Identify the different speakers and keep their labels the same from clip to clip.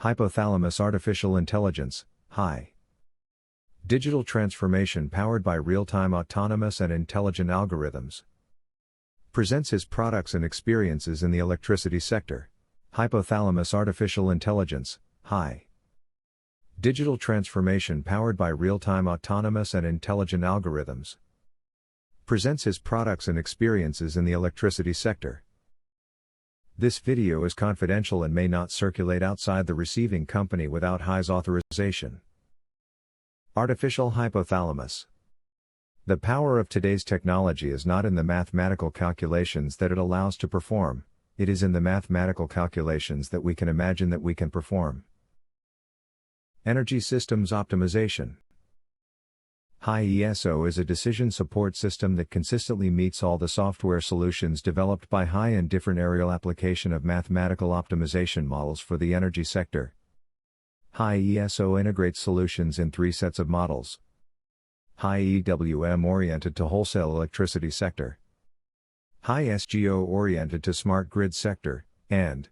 Speaker 1: Hypothalamus artificial intelligence, HI. Digital transformation powered by real-time autonomous and intelligent algorithms. Presents his products and experiences in the electricity sector. Hypothalamus artificial intelligence, HI. Digital transformation powered by real-time autonomous and intelligent algorithms. Presents his products and experiences in the electricity sector. This video is confidential and may not circulate outside the receiving company without HI's authorization. Artificial hypothalamus. The power of today's technology is not in the mathematical calculations that it allows to perform, it is in the mathematical calculations that we can imagine that we can perform. Energy systems optimization. HI-ESO is a decision support system that consistently meets all the software solutions developed by HI in different aerial application of mathematical optimization models for the energy sector. HI-ESO integrates solutions in three sets of models. HI-EWM oriented to wholesale electricity sector, HI-SGO oriented to smart grid sector, and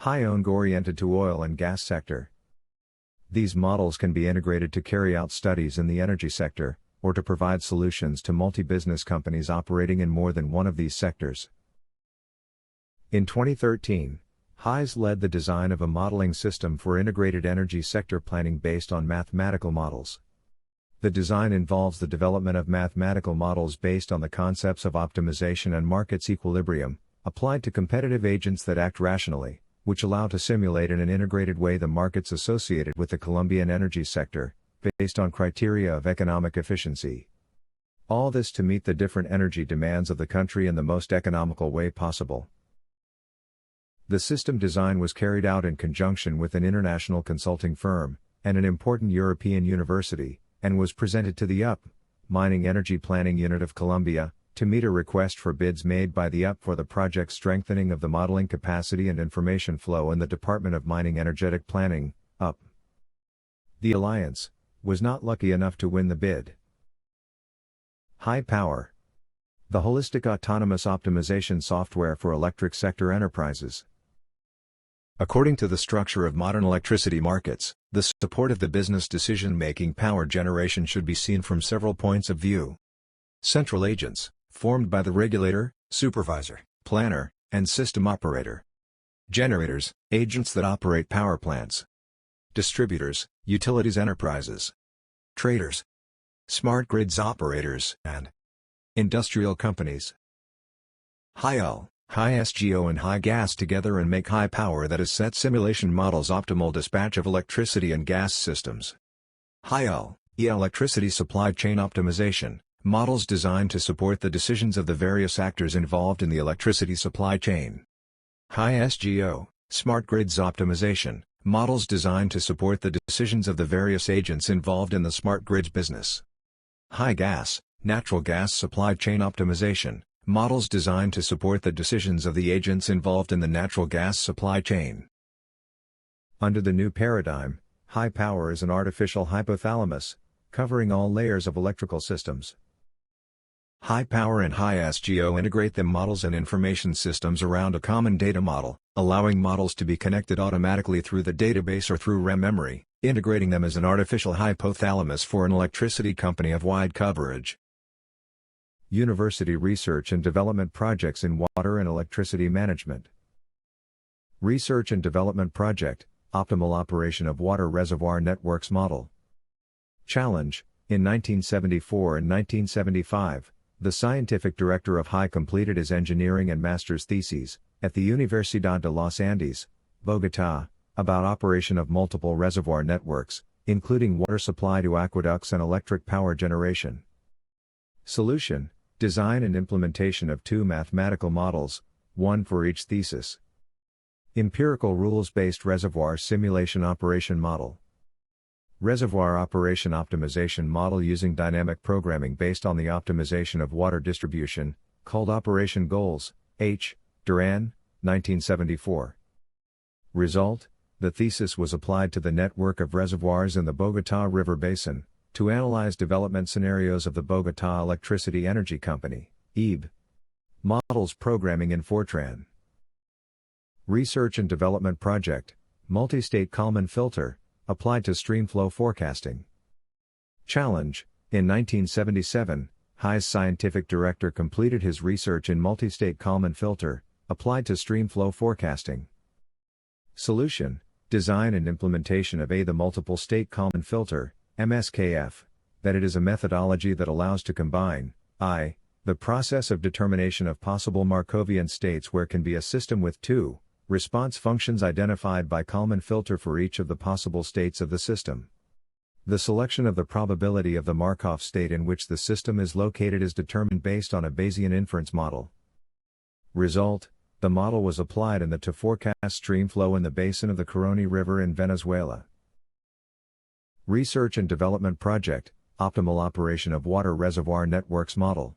Speaker 1: HI-ONG oriented to oil and gas sector. These models can be integrated to carry out studies in the energy sector, or to provide solutions to multi-business companies operating in more than one of these sectors. In 2013, HI's led the design of a modeling system for integrated energy sector planning based on mathematical models. The design involves the development of mathematical models based on the concepts of optimization and markets equilibrium, applied to competitive agents that act rationally, which allow to simulate in an integrated way the markets associated with the Colombian energy sector, based on criteria of economic efficiency. All this to meet the different energy demands of the country in the most economical way possible. The system design was carried out in conjunction with an international consulting firm, and an important European university, and was presented to the Mining Energy Planning Unit of Colombia, to meet a request for bids made by the for the project strengthening of the modeling capacity and information flow in the Department of Mining Energetic Planning, The alliance was not lucky enough to win the bid. HI Power. The holistic autonomous optimization software for electric sector enterprises. According to the structure of modern electricity markets, the support of the business decision-making power generation should be seen from several points of view. Central agents, formed by the regulator, supervisor, planner, and system operator. Generators, agents that operate power plants. Distributors, utilities enterprises. Traders, smart grids operators, and industrial companies. HI-UL, HI-SGO and HI-GAS together and make HI Power, that is set simulation models optimal dispatch of electricity and gas systems. HI-UL, electricity supply chain optimization. Models designed to support the decisions of the various actors involved in the electricity supply chain. HI-SGO, Smart Grids Optimization, models designed to support the decisions of the various agents involved in the smart grids business. HI-GAS, Natural Gas Supply Chain Optimization, models designed to support the decisions of the agents involved in the natural gas supply chain. Under the new paradigm, HI Power is an artificial hypothalamus, covering all layers of electrical systems. HI Power and HI-SGO integrate the models and information systems around a common data model, allowing models to be connected automatically through the database or through RAM memory, integrating them as an artificial hypothalamus for an electricity company of wide coverage. University research and development projects in water and electricity management. Research and development project, optimal operation of water reservoir networks model. Challenge, in 1974 and 1975. The scientific director of HI completed his engineering and master's theses, at the Universidad de los Andes, Bogotá, about operation of multiple reservoir networks, including water supply to aqueducts and electric power generation. Solution, design and implementation of two mathematical models, one for each thesis. Empirical rules-based reservoir simulation operation model. Reservoir Operation Optimization Model using dynamic programming based on the optimization of water distribution, called Operation Goals, H. Duran, 1974. Result: the thesis was applied to the network of reservoirs in the Bogotá River Basin, to analyze development scenarios of the Bogotá Electricity Energy Company, EEB. Models programming in Fortran. Research and Development Project, multi-state Kalman filter, applied to streamflow forecasting. Challenge: in 1977, HI's scientific director completed his research in multi-state Kalman filter, applied to streamflow forecasting. Solution: design and implementation of the multiple-state Kalman filter, MSKF, that it is a methodology that allows to combine the process of determination of possible Markovian states where can be a system with two response functions identified by Kalman filter for each of the possible states of the system. The selection of the probability of the Markov state in which the system is located is determined based on a Bayesian inference model. Result: the model was applied to forecast streamflow in the basin of the Caroni River in Venezuela. Research and Development Project, Optimal Operation of Water Reservoir Networks Model.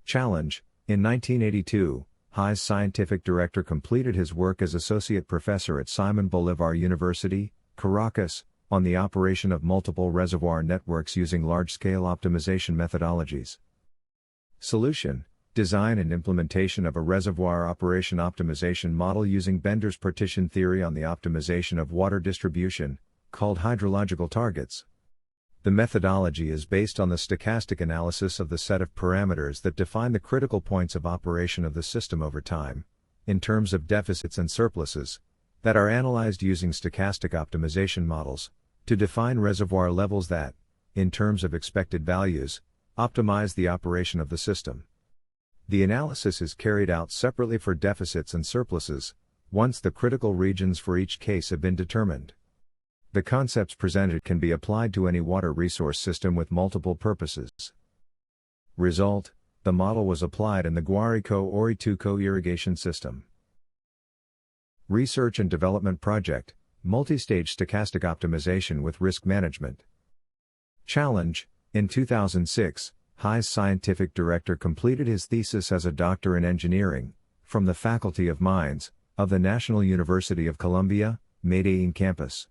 Speaker 1: Challenge: in 1982, HI's scientific director completed his work as associate professor at Simon Bolivar University, Caracas, on the operation of multiple reservoir networks using large-scale optimization methodologies. Solution: design and implementation of a reservoir operation optimization model using Bender's partition theory on the optimization of water distribution, called hydrological targets. The methodology is based on the stochastic analysis of the set of parameters that define the critical points of operation of the system over time, in terms of deficits and surpluses, that are analyzed using stochastic optimization models, to define reservoir levels that, in terms of expected values, optimize the operation of the system. The analysis is carried out separately for deficits and surpluses, once the critical regions for each case have been determined. The concepts presented can be applied to any water resource system with multiple purposes. Result: the model was applied in the Guarico-Orituco irrigation system. Research and Development Project, Multi-Stage Stochastic Optimization with Risk Management. Challenge: in 2006, HI's scientific director completed his thesis as a doctor in engineering, from the Faculty of Mines, of the National University of Colombia, Medellín campus.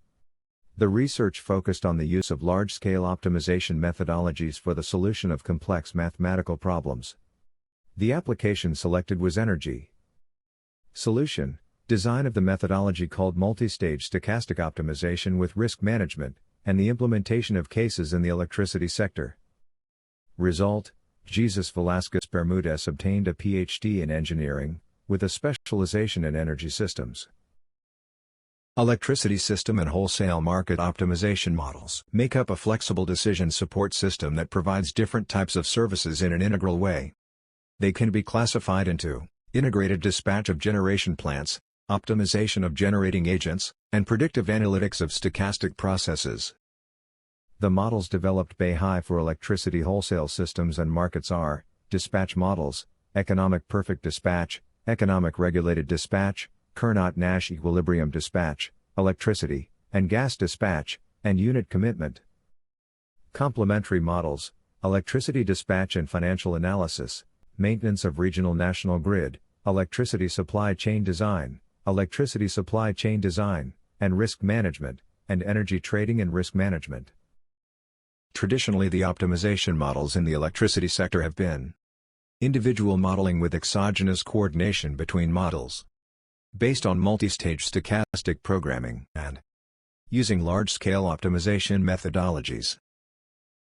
Speaker 1: The research focused on the use of large-scale optimization methodologies for the solution of complex mathematical problems. The application selected was energy. Solution: design of the methodology called multi-stage stochastic optimization with risk management, and the implementation of cases in the electricity sector. Result: Jesus Velasquez Bermudez obtained a PhD in engineering, with a specialization in energy systems. Electricity system and wholesale market optimization models make up a flexible decision support system that provides different types of services in an integral way. They can be classified into integrated dispatch of generation plants, optimization of generating agents, and predictive analytics of stochastic processes. The models developed by HI for electricity wholesale systems and markets are dispatch models, economic perfect dispatch, economic regulated dispatch, Carnot-Nash equilibrium dispatch, electricity and gas dispatch, and unit commitment. Complementary models, electricity dispatch and financial analysis, maintenance of regional national grid, electricity supply chain design, and risk management, and energy trading and risk management. Traditionally, the optimization models in the electricity sector have been individual modeling with exogenous coordination between models, based on multi-stage stochastic programming, and using large-scale optimization methodologies.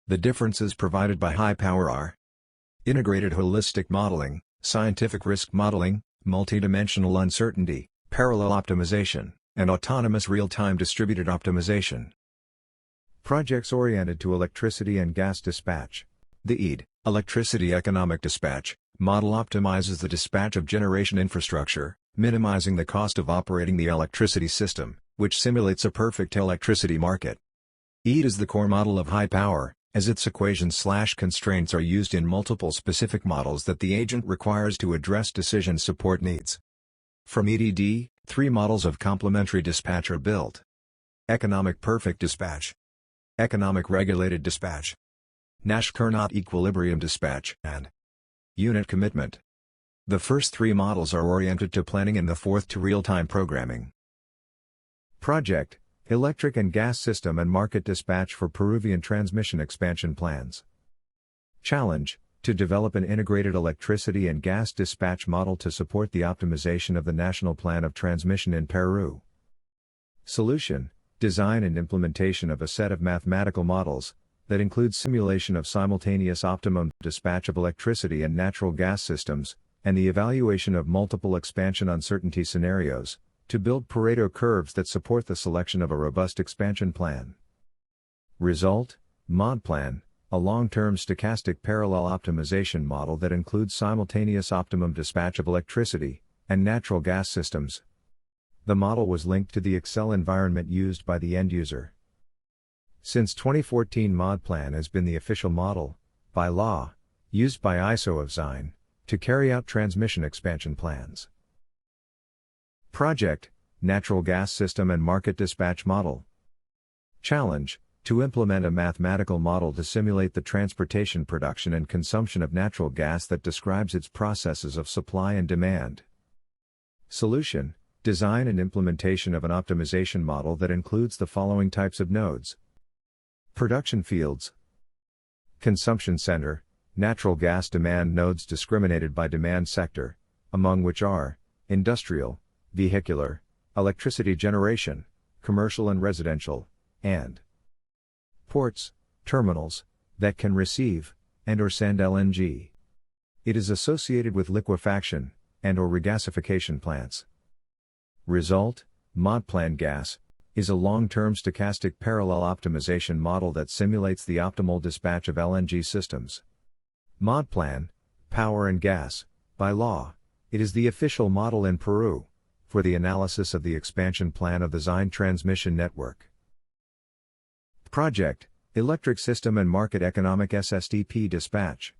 Speaker 1: The differences provided by high power are integrated holistic modeling, scientific risk modeling, multidimensional uncertainty, parallel optimization, and autonomous real-time distributed optimization. Projects oriented to electricity and gas dispatch. The ED, Electricity Economic Dispatch, model optimizes the dispatch of generation infrastructure, minimizing the cost of operating the electricity system, which simulates a perfect electricity market. ED is the core model of high power, as its equations/constraints are used in multiple specific models that the agent requires to address decision support needs. From EDD, 3 models of complementary dispatch are built: economic perfect dispatch, economic regulated dispatch, Nash-Carnot equilibrium dispatch, and unit commitment. The first 3 models are oriented to planning and the fourth to real-time programming. Project: Electric and Gas System and Market Dispatch for Peruvian Transmission Expansion Plans. Challenge: to develop an integrated electricity and gas dispatch model to support the optimization of the National Plan of Transmission in Peru. Solution: design and implementation of a set of mathematical models that includes simulation of simultaneous optimum dispatch of electricity and natural gas systems, and the evaluation of multiple expansion uncertainty scenarios, to build Pareto curves that support the selection of a robust expansion plan. Result: MODPlan, a long-term stochastic parallel optimization model that includes simultaneous optimum dispatch of electricity and natural gas systems. The model was linked to the Excel environment used by the end user. Since 2014, MODPlan has been the official model, by law, used by ISO of Zine, to carry out transmission expansion plans. Project: Natural Gas System and Market Dispatch Model. Challenge: to implement a mathematical model to simulate the transportation, production and consumption of natural gas that describes its processes of supply and demand. Solution: design and implementation of an optimization model that includes the following types of nodes. Production fields. Consumption center, natural gas demand nodes discriminated by demand sector, among which are industrial, vehicular, electricity generation, commercial and residential, and ports, terminals, that can receive and/or send LNG. It is associated with liquefaction and/or regasification plants. Result: MODPlan gas is a long-term stochastic parallel optimization model that simulates the optimal dispatch of LNG systems. MODPlan, power and gas, by law, it is the official model in Peru for the analysis of the expansion plan of the Zine transmission network. Project: Electric System and Market Economic SSDP Dispatch.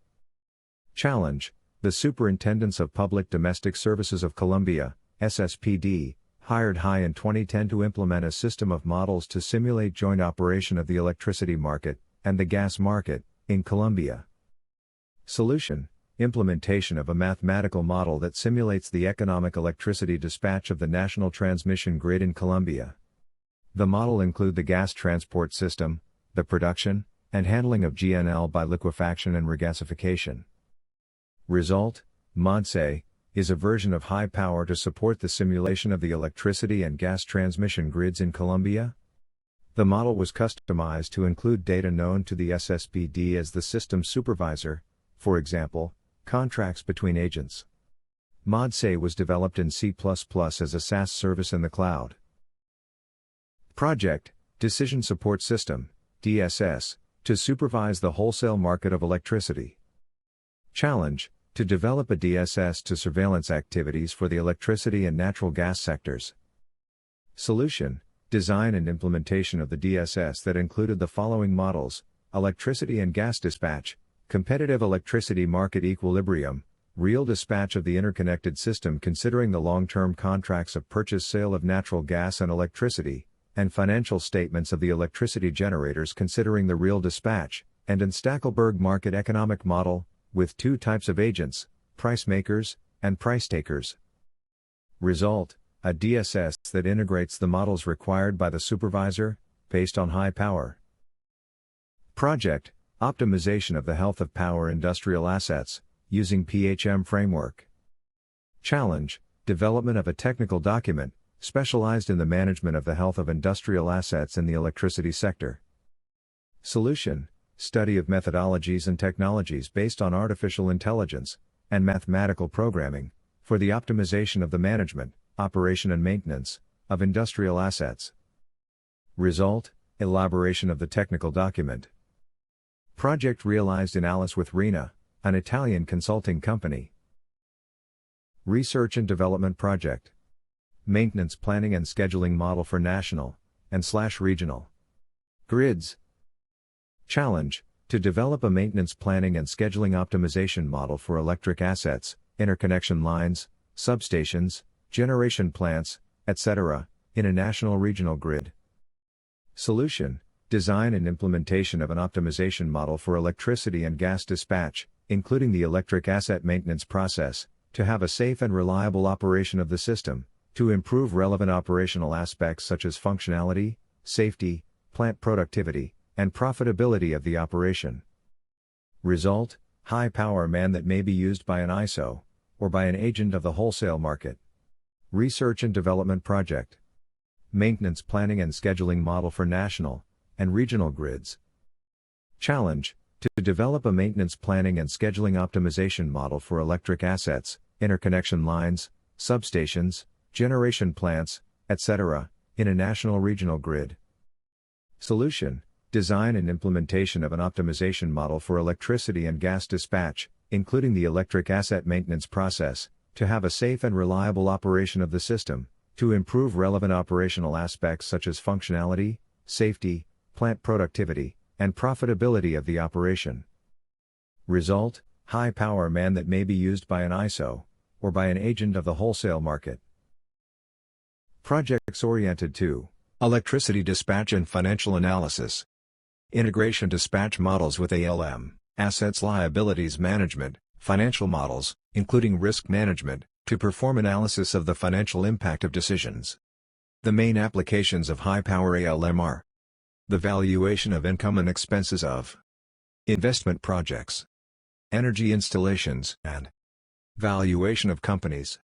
Speaker 1: Challenge: the Superintendents of Public Domestic Services of Colombia, SSPD, hired HI in 2010 to implement a system of models to simulate joint operation of the electricity market and the gas market in Colombia. Solution: implementation of a mathematical model that simulates the economic electricity dispatch of the national transmission grid in Colombia. The model include the gas transport system, the production and handling of GNL by liquefaction and regasification. Result: MODSE is a version of high power to support the simulation of the electricity and gas transmission grids in Colombia. The model was customized to include data known to the SSPD as the system supervisor, for example, contracts between agents. MODSE was developed in C++ as a SaaS service in the cloud. Project: Decision Support System, DSS, to supervise the wholesale market of electricity. Challenge: to develop a DSS to surveillance activities for the electricity and natural gas sectors. Solution: design and implementation of the DSS that included the following models: electricity and gas dispatch, competitive electricity market equilibrium, real dispatch of the interconnected system considering the long-term contracts of purchase-sale of natural gas and electricity, and financial statements of the electricity generators considering the real dispatch, and an Stackelberg market economic model, with two types of agents, price makers and price takers. Result: a DSS that integrates the models required by the supervisor, based on high power. Project: optimization of the health of power industrial assets, using PHM framework. Challenge: development of a technical document, specialized in the management of the health of industrial assets in the electricity sector. Solution: study of methodologies and technologies based on artificial intelligence and mathematical programming for the optimization of the management, operation and maintenance of industrial assets. Result: elaboration of the technical document. Project realized in Alice with Rena, an Italian consulting company. Research and Development Project. Maintenance Planning and Scheduling Model for National and /Regional Grids. Challenge: to develop a maintenance planning and scheduling optimization model for electric assets, interconnection lines, substations, generation plants, etc., in a national regional grid. Solution: design and implementation of an optimization model for electricity and gas dispatch, including the electric asset maintenance process, to have a safe and reliable operation of the system, to improve relevant operational aspects such as functionality, safety, plant productivity, and profitability of the operation. Result: high power man that may be used by an ISO, or by an agent of the wholesale market. Research and Development Project. Maintenance planning and scheduling model for national and regional grids. Challenge: to develop a maintenance planning and scheduling optimization model for electric assets, interconnection lines, substations, generation plants, etc., in a national regional grid. Solution: design and implementation of an optimization model for electricity and gas dispatch, including the electric asset maintenance process, to have a safe and reliable operation of the system, to improve relevant operational aspects such as functionality, safety, plant productivity, and profitability of the operation. Result: high power man that may be used by an ISO, or by an agent of the wholesale market. Projects oriented to electricity dispatch and financial analysis. Integration dispatch models with ALM, assets liabilities management, financial models, including risk management, to perform analysis of the financial impact of decisions. The main applications of high-power ALM are the valuation of income and expenses of investment projects, energy installations, and valuation of companies.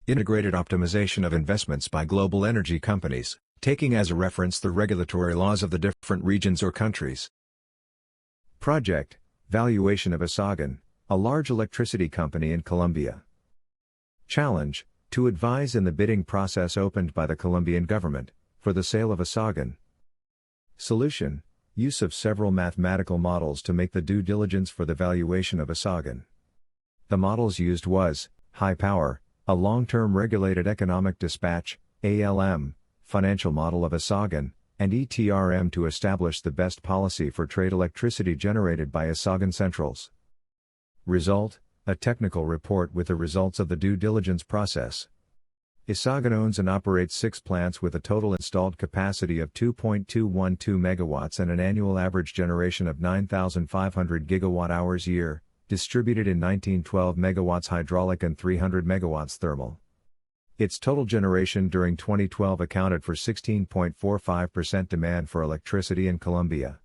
Speaker 1: Integrated optimization of investments by global energy companies, taking as a reference the regulatory laws of the different regions or countries. Project: valuation of Asagan, a large electricity company in Colombia. Challenge: to advise in the bidding process opened by the Colombian government for the sale of Asagan. Solution: use of several mathematical models to make the due diligence for the valuation of Asagan. The models used was high power, a long-term regulated economic dispatch, ALM, financial model of Asagan, and ETRM to establish the best policy for trade electricity generated by Asagan centrals. Result: a technical report with the results of the due diligence process. Asagan owns and operates 6 plants with a total installed capacity of 2.212 megawatts and an annual average generation of 9,500 gigawatt-hours year, distributed in 1912 megawatts hydraulic and 300 megawatts thermal. Its total generation during 2012 accounted for 16.45% demand for electricity in Colombia.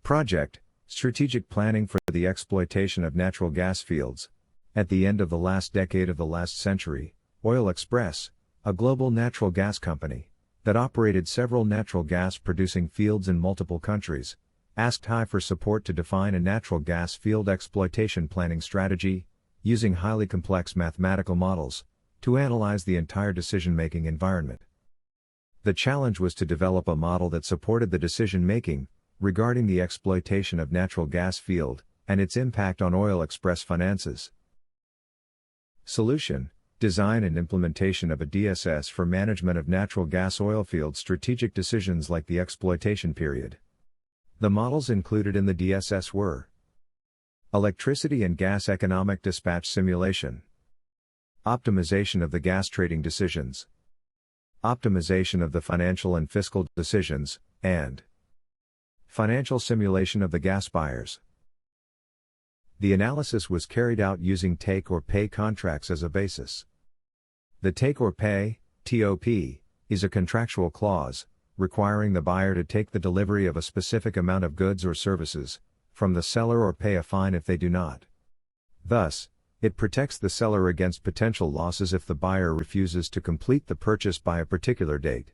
Speaker 1: Project: strategic planning for the exploitation of natural gas fields. At the end of the last decade of the last century, Oil Express, a global natural gas company that operated several natural gas producing fields in multiple countries, asked HI for support to define a natural gas field exploitation planning strategy, using highly complex mathematical models, to analyze the entire decision-making environment. The challenge was to develop a model that supported the decision-making regarding the exploitation of natural gas field and its impact on Oil Express finances. Solution: design and implementation of a DSS for management of natural gas oil field strategic decisions like the exploitation period. The models included in the DSS were electricity and gas economic dispatch simulation, optimization of the gas trading decisions, optimization of the financial and fiscal decisions, and financial simulation of the gas buyers. The analysis was carried out using take-or-pay contracts as a basis. The take-or-pay (TOP) is a contractual clause, requiring the buyer to take the delivery of a specific amount of goods or services from the seller or pay a fine if they do not. Thus, it protects the seller against potential losses if the buyer refuses to complete the purchase by a particular date.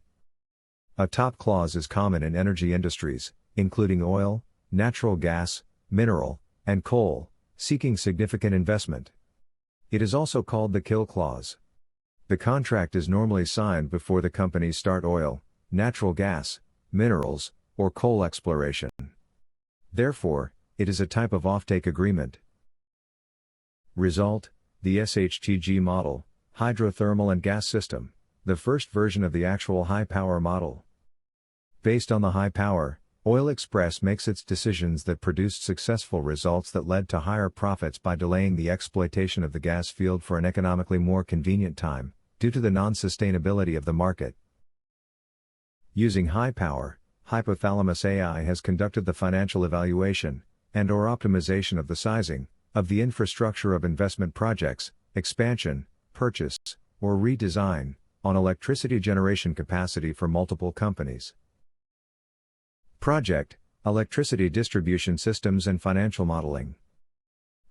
Speaker 1: A top clause is common in energy industries, including oil, natural gas, mineral, and coal, seeking significant investment. It is also called the kill clause. The contract is normally signed before the companies start oil, natural gas, minerals, or coal exploration. Therefore, it is a type of offtake agreement. Result: the SHTG model, hydrothermal and gas system, the first version of the actual high-power model. Based on the high power, Oil Express makes its decisions that produced successful results that led to higher profits by delaying the exploitation of the gas field for an economically more convenient time, due to the non-sustainability of the market. Using high power, Hypothalamus AI has conducted the financial evaluation and/or optimization of the sizing of the infrastructure of investment projects, expansion, purchase, or redesign on electricity generation capacity for multiple companies. Project: electricity distribution systems and financial modeling.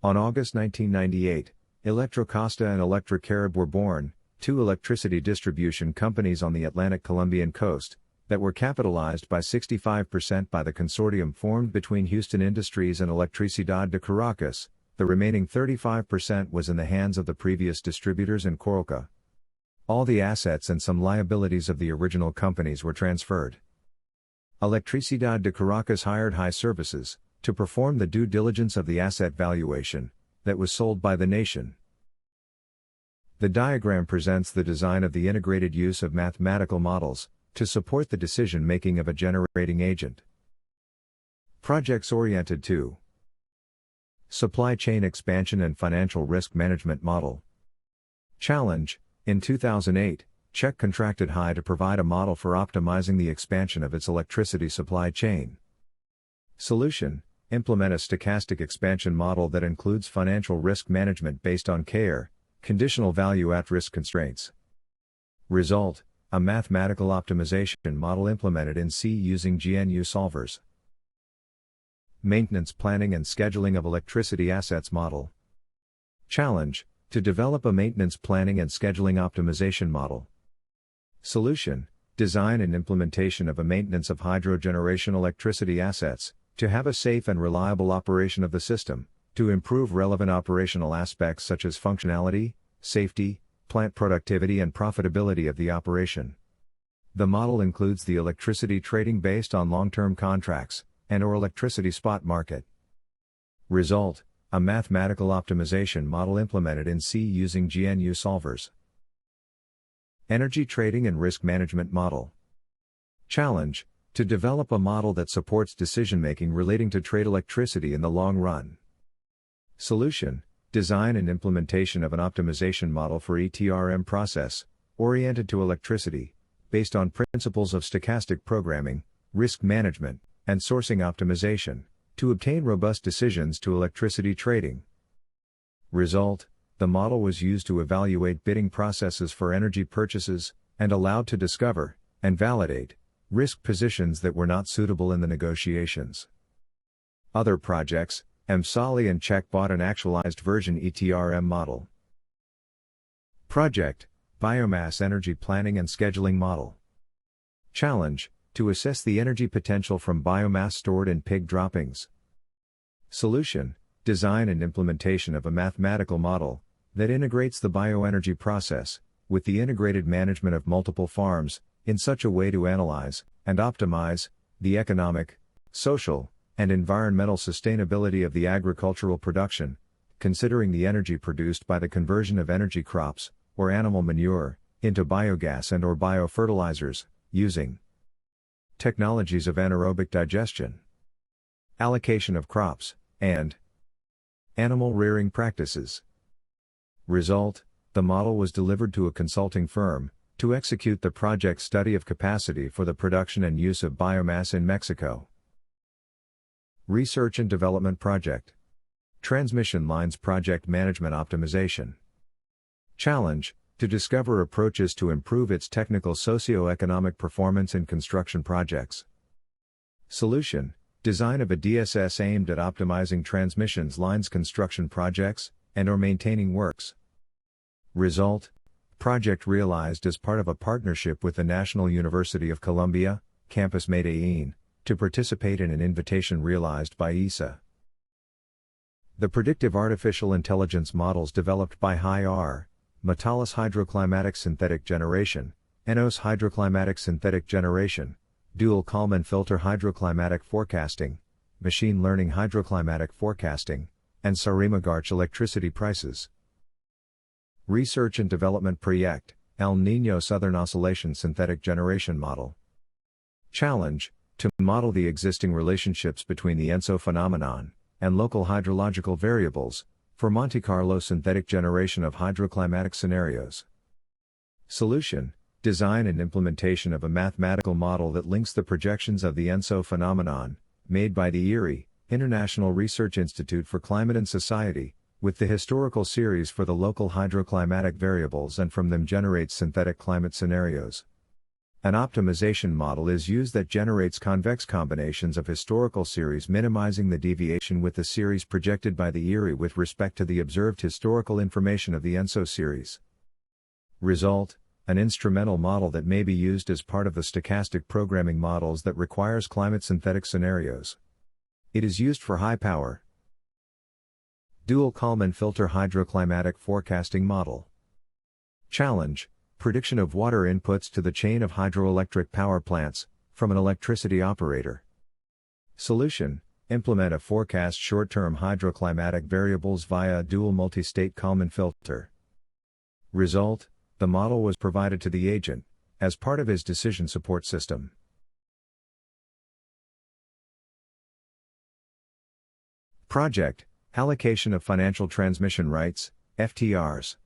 Speaker 1: On August 1998, Electrocosta and Electricarib were born, two electricity distribution companies on the Atlantic Colombian coast, that were capitalized by 65% by the consortium formed between Houston Industries and Electricidad de Caracas. The remaining 35% was in the hands of the previous distributors in Coralca. All the assets and some liabilities of the original companies were transferred. Electricidad de Caracas hired High Services to perform the due diligence of the asset valuation that was sold by the nation. The diagram presents the design of the integrated use of mathematical models to support the decision-making of a generating agent. Projects oriented to supply chain expansion and financial risk management model. Challenge: in 2008, Czech contracted High to provide a model for optimizing the expansion of its electricity supply chain. Solution: implement a stochastic expansion model that includes financial risk management based on CAIR, conditional value at risk constraints. Result: a mathematical optimization model implemented in C using GNU solvers. Maintenance planning and scheduling of electricity assets model. Challenge: to develop a maintenance planning and scheduling optimization model. Solution: design and implementation of a maintenance of hydro generation electricity assets, to have a safe and reliable operation of the system, to improve relevant operational aspects such as functionality, safety, plant productivity and profitability of the operation. The model includes the electricity trading based on long-term contracts, and/or electricity spot market. Result: a mathematical optimization model implemented in C using GNU solvers. Energy trading and risk management model. Challenge: to develop a model that supports decision-making relating to trade electricity in the long run. Solution: design and implementation of an optimization model for ETRM process, oriented to electricity, based on principles of stochastic programming, risk management, and sourcing optimization, to obtain robust decisions to electricity trading. Result: the model was used to evaluate bidding processes for energy purchases, and allowed to discover, and validate, risk positions that were not suitable in the negotiations. Other projects: EMSALI and Czech bought an actualized version ETRM model. Project: Biomass Energy Planning and Scheduling Model. Challenge: to assess the energy potential from biomass stored in pig droppings. Solution: design and implementation of a mathematical model that integrates the bioenergy process with the integrated management of multiple farms in such a way to analyze and optimize the economic, social, and environmental sustainability of the agricultural production, considering the energy produced by the conversion of energy crops or animal manure into biogas and/or biofertilizers, using technologies of anaerobic digestion, allocation of crops, and animal rearing practices. Result: the model was delivered to a consulting firm to execute the project study of capacity for the production and use of biomass in Mexico. Research and Development Project. Transmission Lines Project Management Optimization. Challenge: to discover approaches to improve its technical socio-economic performance in construction projects. Solution: design of a DSS aimed at optimizing transmissions lines construction projects, and/or maintaining works. Result: project realized as part of a partnership with the National University of Colombia, Campus Medellín, to participate in an invitation realized by ESA. The predictive artificial intelligence models developed by High-R, Metalis Hydroclimatic Synthetic Generation, Enos Hydroclimatic Synthetic Generation, Dual Kalman Filter Hydroclimatic Forecasting, Machine Learning Hydroclimatic Forecasting, and Sarimagarch Electricity Prices. Research and Development Project, El Niño Southern Oscillation Synthetic Generation Model. Challenge: to model the existing relationships between the ENSO phenomenon and local hydrological variables for Monte Carlo synthetic generation of hydroclimatic scenarios. Solution: design and implementation of a mathematical model that links the projections of the ENSO phenomenon, made by the IRI, International Research Institute for Climate and Society, with the historical series for the local hydroclimatic variables, and from them generates synthetic climate scenarios. An optimization model is used that generates convex combinations of historical series, minimizing the deviation with the series projected by the IRI with respect to the observed historical information of the ENSO series. Result: an instrumental model that may be used as part of the stochastic programming models that requires climate synthetic scenarios. It is used for high power dual Kalman filter hydroclimatic forecasting model. Challenge: prediction of water inputs to the chain of hydroelectric power plants, from an electricity operator. Solution: implement a forecast short-term hydroclimatic variables via a dual multi-state Kalman filter. Result: the model was provided to the agent, as part of his decision support system. Project: allocation of financial transmission rights, FTRs.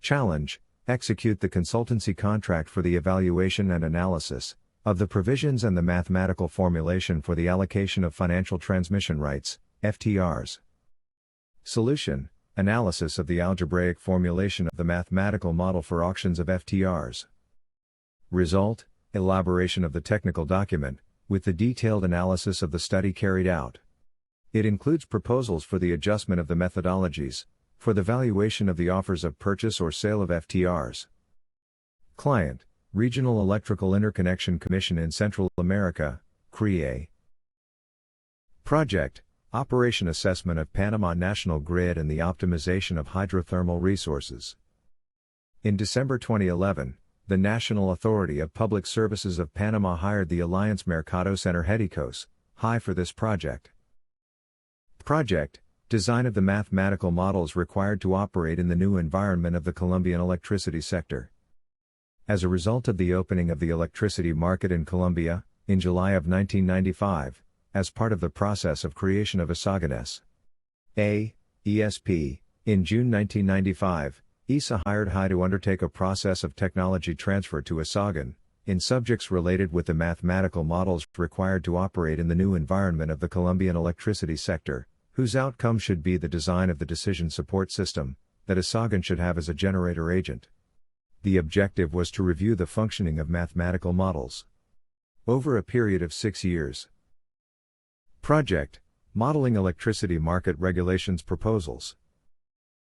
Speaker 1: Challenge: execute the consultancy contract for the evaluation and analysis of the provisions and the mathematical formulation for the allocation of financial transmission rights, FTRs. Solution: analysis of the algebraic formulation of the mathematical model for auctions of FTRs. Result: elaboration of the technical document, with the detailed analysis of the study carried out. It includes proposals for the adjustment of the methodologies, for the valuation of the offers of purchase or sale of FTRs. Client: Regional Electrical Interconnection Commission in Central America, CRIE. Project: operation assessment of Panama National Grid and the optimization of hydrothermal resources. In December 2011, the National Authority of Public Services of Panama hired the Alliance Mercado Center Hedicos, HI for this project. Project: design of the mathematical models required to operate in the new environment of the Colombian electricity sector. As a result of the opening of the electricity market in Colombia, in July of 1995, as part of the process of creation of ESAGAN ESP, in June 1995, ESA hired HI to undertake a process of technology transfer to ESAGAN, in subjects related with the mathematical models required to operate in the new environment of the Colombian electricity sector, whose outcome should be the design of the decision support system that ESAGAN should have as a generator agent. The objective was to review the functioning of mathematical models over a period of 6 years. Project: modeling electricity market regulations proposals.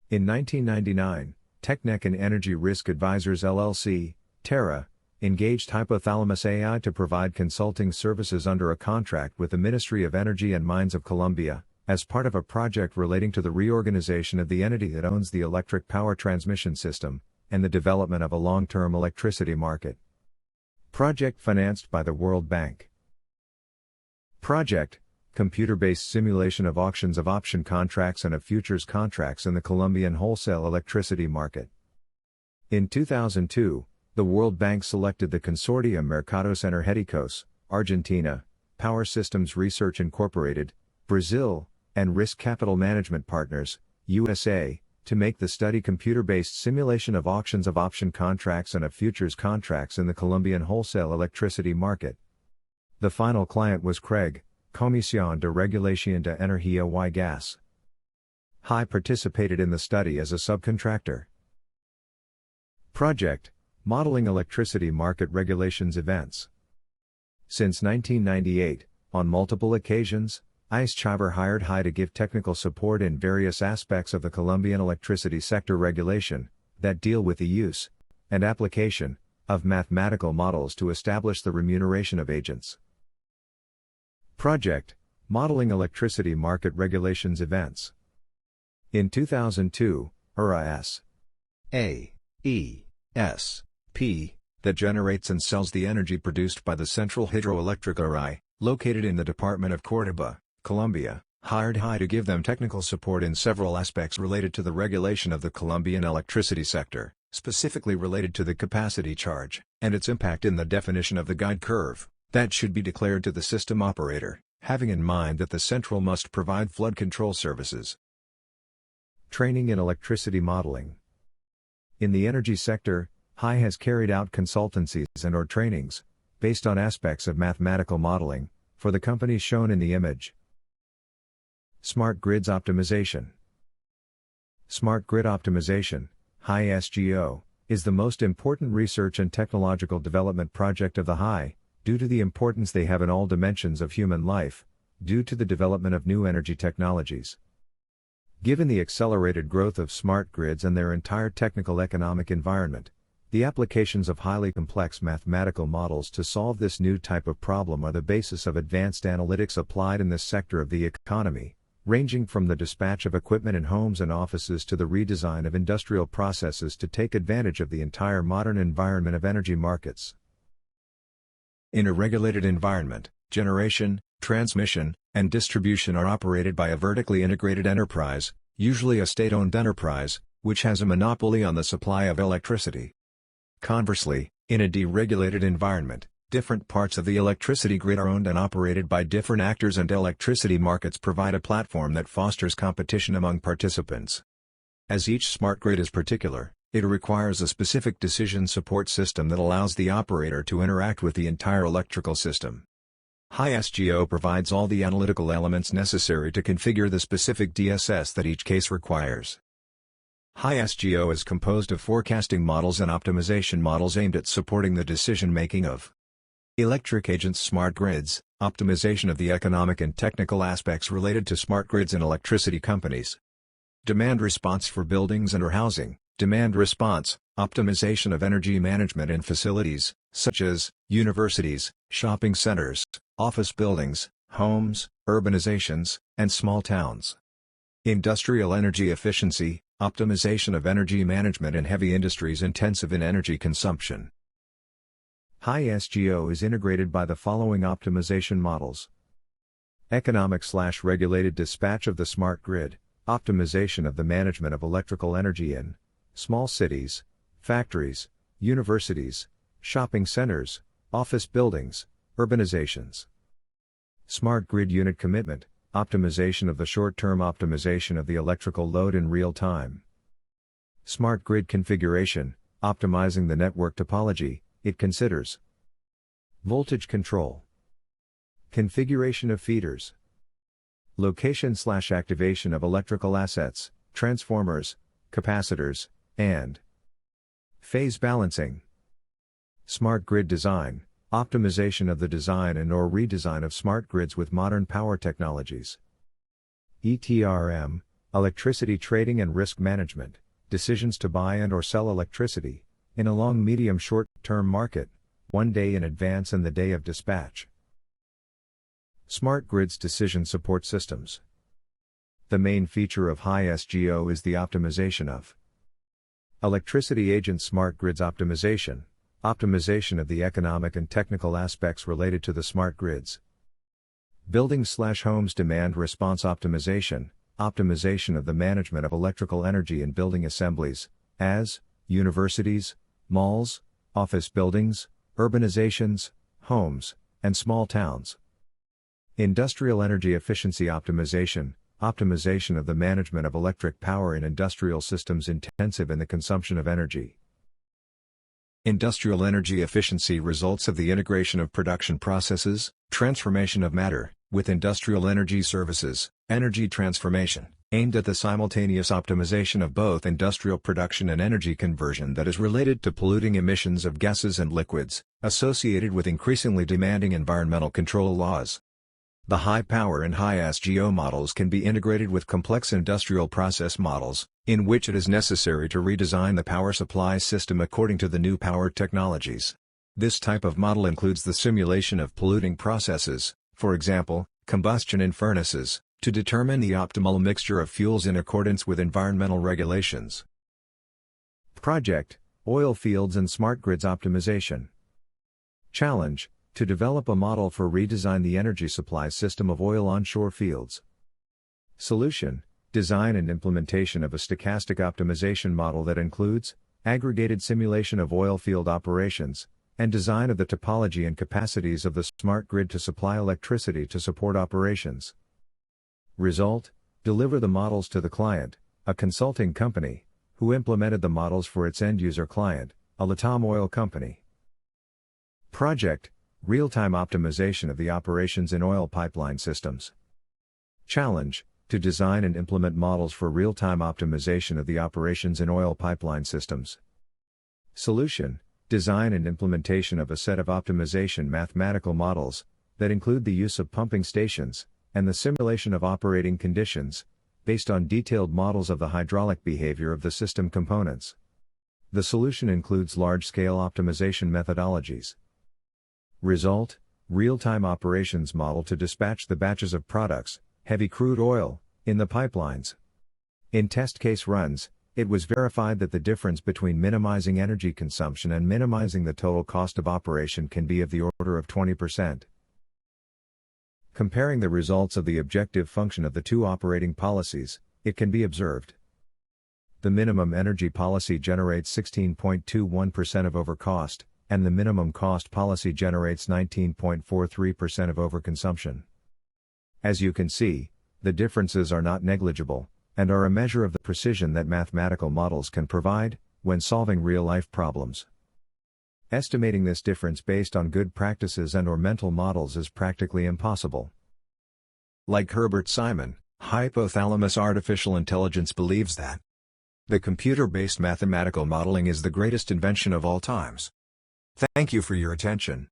Speaker 1: In 1999, Technec and Energy Risk Advisors LLC, Terra, engaged Hypothalamus AI to provide consulting services under a contract with the Ministry of Energy and Mines of Colombia, as part of a project relating to the reorganization of the entity that owns the electric power transmission system, and the development of a long-term electricity market. Project financed by the World Bank. Project: computer-based simulation of auctions of option contracts and of futures contracts in the Colombian wholesale electricity market. In 2002, the World Bank selected the consortium Mercado Center Hedicos, Argentina, Power Systems Research Incorporated, Brazil, and Risk Capital Management Partners, USA, to make the study computer-based simulation of auctions of option contracts and of futures contracts in the Colombian wholesale electricity market. The final client was CREG, Comisión de Regulación de Energía y Gas. HI participated in the study as a subcontractor. Project: modeling electricity market regulations events. Since 1998, on multiple occasions, ICE hired HI to give technical support in various aspects of the Colombian electricity sector regulation, that deal with the use and application of mathematical models to establish the remuneration of agents. Project: modeling electricity market regulations events. In 2002, ESP, that generates and sells the energy produced by the Central Hydroelectric Array, located in the Department of Córdoba, Colombia, hired HI to give them technical support in several aspects related to the regulation of the Colombian electricity sector, specifically related to the capacity charge, and its impact in the definition of the guide curve, that should be declared to the system operator, having in mind that the central must provide flood control services. Training in electricity modeling. In the energy sector, HI has carried out consultancies and/or trainings, based on aspects of mathematical modeling, for the companies shown in the image. Smart Grids Optimization. Smart Grid Optimization, HI SGO, is the most important research and technological development project of the HI, due to the importance they have in all dimensions of human life, due to the development of new energy technologies. Given the accelerated growth of smart grids and their entire technical economic environment, the applications of highly complex mathematical models to solve this new type of problem are the basis of advanced analytics applied in this sector of the economy, ranging from the dispatch of equipment in homes and offices to the redesign of industrial processes to take advantage of the entire modern environment of energy markets. In a regulated environment, generation, transmission, and distribution are operated by a vertically integrated enterprise, usually a state-owned enterprise, which has a monopoly on the supply of electricity. Conversely, in a deregulated environment, different parts of the electricity grid are owned and operated by different actors, and electricity markets provide a platform that fosters competition among participants. As each smart grid is particular, it requires a specific decision support system that allows the operator to interact with the entire electrical system. HiSGO provides all the analytical elements necessary to configure the specific DSS that each case requires. HiSGO is composed of forecasting models and optimization models aimed at supporting the decision-making of electric agents, smart grids, optimization of the economic and technical aspects related to smart grids and electricity companies, demand response for buildings and/or housing, demand response, optimization of energy management in facilities, such as universities, shopping centers, office buildings, homes, urbanizations, and small towns. Industrial energy efficiency, optimization of energy management in heavy industries intensive in energy consumption. HiSGO is integrated by the following optimization models: economic/regulated dispatch of the smart grid, optimization of the management of electrical energy in small cities, factories, universities, shopping centers, office buildings, urbanizations. Smart grid unit commitment, optimization of the short-term optimization of the electrical load in real time. Smart grid configuration, optimizing the network topology. It considers voltage control, configuration of feeders, location/activation of electrical assets, transformers, capacitors, and phase balancing. Smart grid design, optimization of the design and/or redesign of smart grids with modern power technologies. ETRM, electricity trading and risk management, decisions to buy and/or sell electricity in a long, medium, short-term market, one day in advance and the day of dispatch. Smart grids decision support systems. The main feature of HiSGO is the optimization of electricity agents, smart grids optimization, optimization of the economic and technical aspects related to the smart grids. Buildings/homes demand response optimization, optimization of the management of electrical energy in building assemblies, as universities, malls, office buildings, urbanizations, homes, and small towns. Industrial energy efficiency optimization, optimization of the management of electric power in industrial systems intensive in the consumption of energy. Industrial energy efficiency results of the integration of production processes, transformation of matter, with industrial energy services, energy transformation, aimed at the simultaneous optimization of both industrial production and energy conversion that is related to polluting emissions of gases and liquids, associated with increasingly demanding environmental control laws. The high-power and HiSGO models can be integrated with complex industrial process models, in which it is necessary to redesign the power supply system according to the new power technologies. This type of model includes the simulation of polluting processes, for example, combustion in furnaces, to determine the optimal mixture of fuels in accordance with environmental regulations. Project: Oil fields and smart grids optimization. Challenge: to develop a model for redesign the energy supply system of oil onshore fields. Solution: design and implementation of a stochastic optimization model that includes aggregated simulation of oil field operations, and design of the topology and capacities of the smart grid to supply electricity to support operations. Result: deliver the models to the client, a consulting company, who implemented the models for its end-user client, a LATAM oil company. Project: real-time optimization of the operations in oil pipeline systems. Challenge: to design and implement models for real-time optimization of the operations in oil pipeline systems. Solution: design and implementation of a set of optimization mathematical models, that include the use of pumping stations, and the simulation of operating conditions, based on detailed models of the hydraulic behavior of the system components. The solution includes large-scale optimization methodologies. Result: real-time operations model to dispatch the batches of products, heavy crude oil, in the pipelines. In test case runs, it was verified that the difference between minimizing energy consumption and minimizing the total cost of operation can be of the order of 20%. Comparing the results of the objective function of the two operating policies, it can be observed. The minimum energy policy generates 16.21% of overcost, and the minimum cost policy generates 19.43% of overconsumption. As you can see, the differences are not negligible, and are a measure of the precision that mathematical models can provide, when solving real-life problems. Estimating this difference based on good practices and/or mental models is practically impossible. Like Herbert Simon, hypothalamus artificial intelligence believes that the computer-based mathematical modeling is the greatest invention of all times. Thank you for your attention.